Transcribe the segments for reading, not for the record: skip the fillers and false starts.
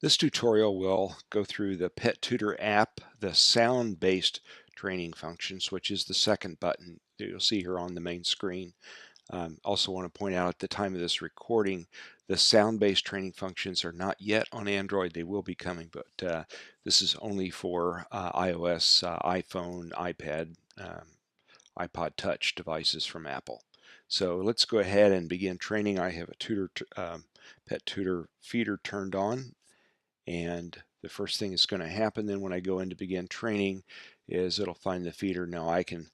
This tutorial will go through the Pet Tutor app, the sound-based training functions, which is the second button that you'll see here on the main screen. Also want to point out at the time of this recording, the sound-based training functions are not yet on Android. They will be coming, but this is only for iOS, iPhone, iPad, iPod Touch devices from Apple. So let's go ahead and begin training. I have a Pet Tutor feeder turned on. And the first thing that's going to happen then when I go in to begin training is it'll find the feeder. Now I can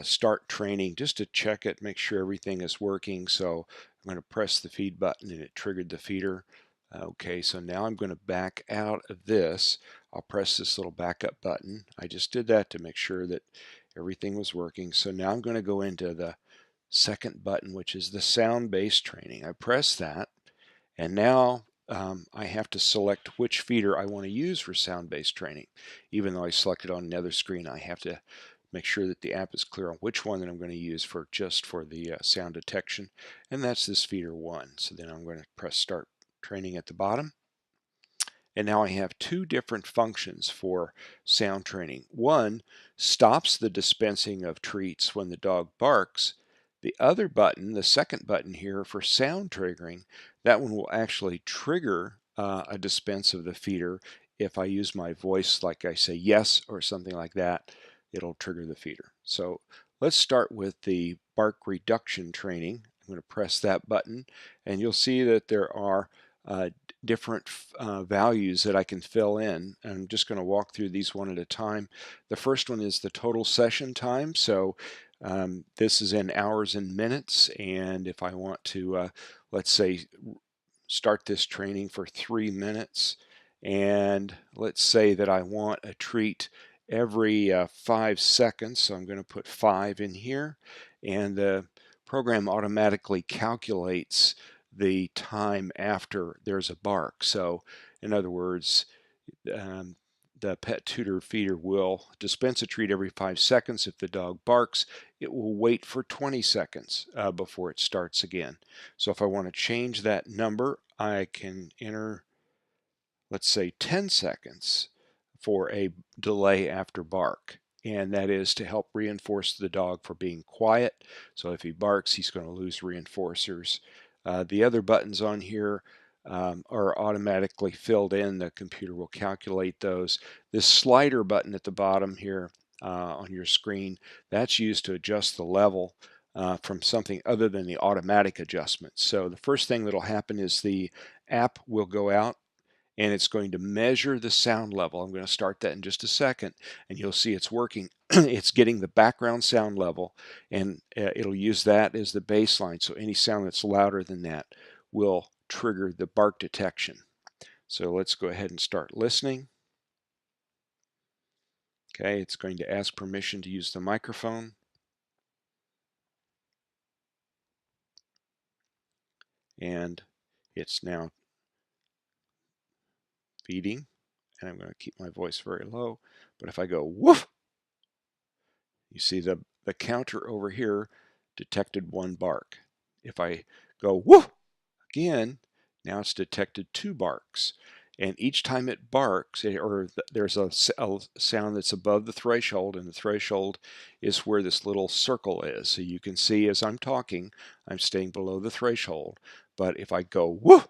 start training just to check it, make sure everything is working. So I'm going to press the feed button and it triggered the feeder. Okay, so now I'm going to back out of this. I'll press this little backup button. I just did that to make sure that everything was working. So now I'm going to go into the second button, which is the sound-based training. I press that, and now I have to select which feeder I want to use for sound-based training. Even though I selected on another screen, I have to make sure that the app is clear on which one that I'm going to use for the sound detection, and that's this feeder 1. So then I'm going to press start training at the bottom. And now I have two different functions for sound training. One stops the dispensing of treats when the dog barks. The other button, the second button here for sound triggering, that one will actually trigger a dispense of the feeder. If I use my voice, like I say yes or something like that, it'll trigger the feeder. So let's start with the bark reduction training. I'm going to press that button, and you'll see that there are different values that I can fill in. I'm just going to walk through these one at a time. The first one is the total session time. So this is in hours and minutes, and if I want to, let's say, start this training for 3 minutes, and let's say that I want a treat every 5 seconds, so I'm going to put 5 in here, and the program automatically calculates the time after there's a bark. So in other words, um, the Pet Tutor feeder will dispense a treat every 5 seconds. If the dog barks, it will wait for 20 seconds before it starts again. So if I want to change that number, I can enter, let's say, 10 seconds for a delay after bark. And that is to help reinforce the dog for being quiet. So if he barks, he's going to lose reinforcers. The other buttons on here are automatically filled in. The computer will calculate those. This slider button at the bottom here on your screen, that's used to adjust the level from something other than the automatic adjustment. So the first thing that will happen is the app will go out and it's going to measure the sound level. I'm going to start that in just a second, and you'll see it's working. It's getting the background sound level, and it'll use that as the baseline. So any sound that's louder than that will trigger the bark detection. So let's go ahead and start listening. Okay, it's going to ask permission to use the microphone. And it's now feeding, and I'm going to keep my voice very low. But if I go woof, you see the counter over here detected 1 bark. If I go woof again, now it's detected 2 barks. And each time it barks, there's a sound that's above the threshold, and the threshold is where this little circle is. So you can see as I'm talking, I'm staying below the threshold. But if I go woof,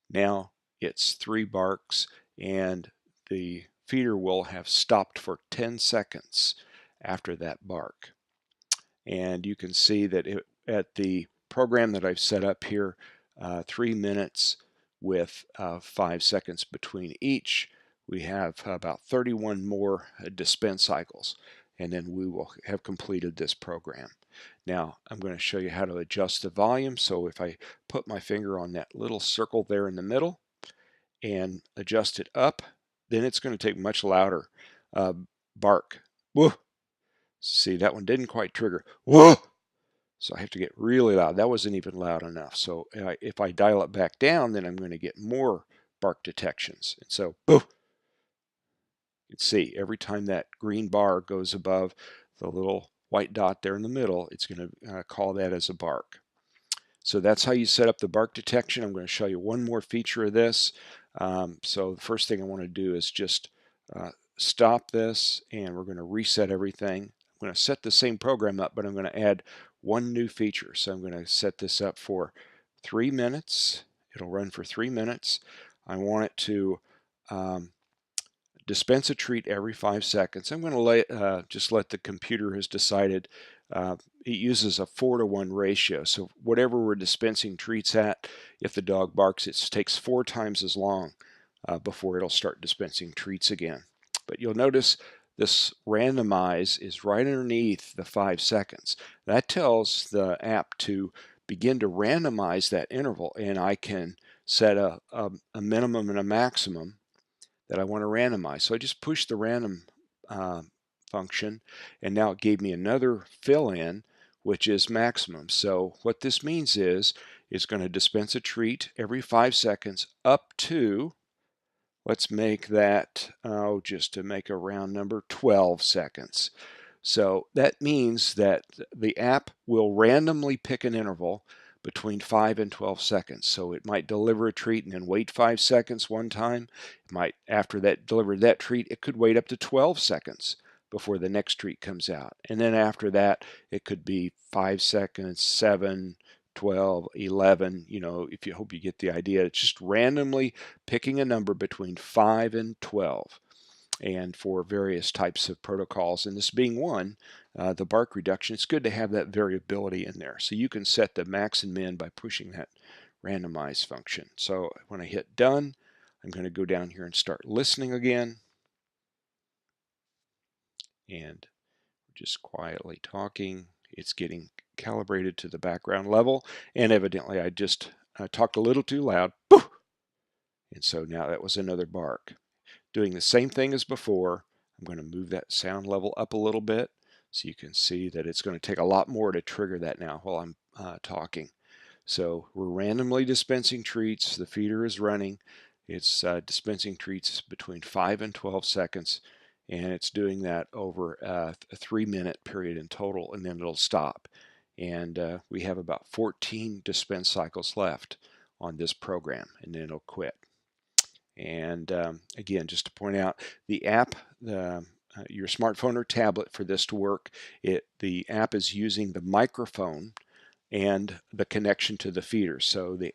now it's 3 barks, and the feeder will have stopped for 10 seconds after that bark. And you can see that at the program that I've set up here, 3 minutes with 5 seconds between each, we have about 31 more dispense cycles, and then we will have completed this program. Now I'm going to show you how to adjust the volume. So if I put my finger on that little circle there in the middle and adjust it up, then it's going to take much louder bark. Whoa. See, that one didn't quite trigger. Whoa! So I have to get really loud. That wasn't even loud enough. So if I dial it back down, then I'm going to get more bark detections. And so, boom! You can see every time that green bar goes above the little white dot there in the middle, it's going to call that as a bark. So that's how you set up the bark detection. I'm going to show you one more feature of this. So the first thing I want to do is just stop this, and we're going to reset everything. I'm going to set the same program up, but I'm going to add one new feature. So I'm going to set this up for 3 minutes. It'll run for 3 minutes. I want it to dispense a treat every 5 seconds. I'm going to just let the computer has decided. It uses a 4-to-1 ratio. So whatever we're dispensing treats at, if the dog barks, it takes 4 times as long before it'll start dispensing treats again. But you'll notice this randomize is right underneath the 5 seconds. That tells the app to begin to randomize that interval, and I can set a minimum and a maximum that I want to randomize. So I just pushed the random function, and now it gave me another fill-in, which is maximum. So what this means is it's going to dispense a treat every 5 seconds up to, let's make that, just to make a round number, 12 seconds. So that means that the app will randomly pick an interval between 5 and 12 seconds. So it might deliver a treat and then wait 5 seconds one time. It might, after that delivered that treat, it could wait up to 12 seconds before the next treat comes out. And then after that, it could be 5 seconds, 7, 12, 11. If you hope you get the idea, it's just randomly picking a number between 5 and 12, and for various types of protocols, and this being one, the bark reduction. It's good to have that variability in there. So you can set the max and min by pushing that randomize function. So when I hit done, I'm going to go down here and start listening again, and just quietly talking. It's getting calibrated to the background level, and evidently I just talked a little too loud. And so now that was another bark. Doing the same thing as before, I'm going to move that sound level up a little bit so you can see that it's going to take a lot more to trigger that now while I'm talking. So we're randomly dispensing treats. The feeder is running. It's dispensing treats between 5 and 12 seconds, and it's doing that over a 3-minute period in total, and then it'll stop. And we have about 14 dispense cycles left on this program, and then it'll quit. And again, just to point out, the app, your smartphone or tablet, for this to work, the app is using the microphone and the connection to the feeder. So the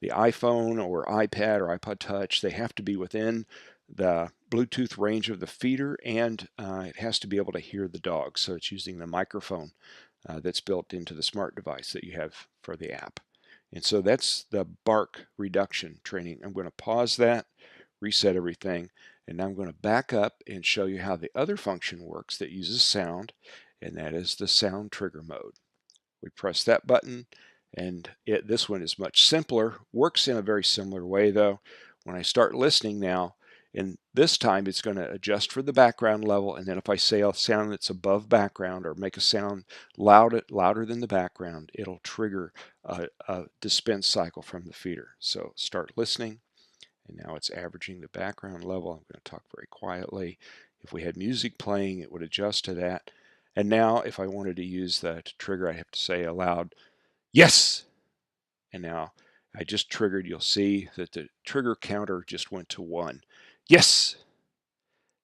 iPhone or iPad or iPod Touch, they have to be within the Bluetooth range of the feeder, and it has to be able to hear the dog. So it's using the microphone that's built into the smart device that you have for the app. And so that's the bark reduction training. I'm going to pause that, reset everything, and now I'm going to back up and show you how the other function works that uses sound, and that is the sound trigger mode. We press that button, and this one is much simpler, works in a very similar way though. When I start listening now, and this time it's going to adjust for the background level, and then if I say a sound that's above background or make a sound louder than the background, it'll trigger a dispense cycle from the feeder. So start listening, and now it's averaging the background level. I'm going to talk very quietly. If we had music playing, it would adjust to that. And now if I wanted to use that to trigger, I have to say aloud, yes! And now I just triggered. You'll see that the trigger counter just went to 1. Yes!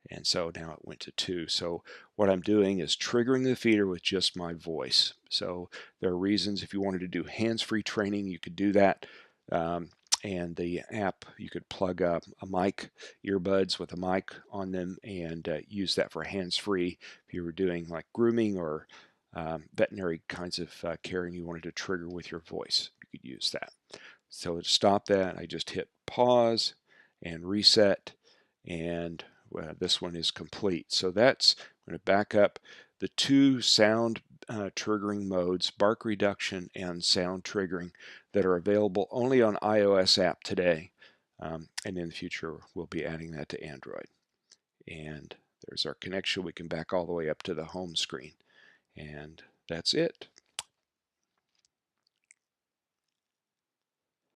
And so now it went to 2. So what I'm doing is triggering the feeder with just my voice. So there are reasons if you wanted to do hands-free training, you could do that. And the app, you could plug up a mic, earbuds with a mic on them, and use that for hands-free. If you were doing like grooming or veterinary kinds of care and you wanted to trigger with your voice, you could use that. So to stop that, I just hit pause and reset, and this one is complete. So that's, I'm going to back up the 2 sound triggering modes, bark reduction and sound triggering, that are available only on iOS app today. And in the future, we'll be adding that to Android. And there's our connection. We can back all the way up to the home screen. And that's it.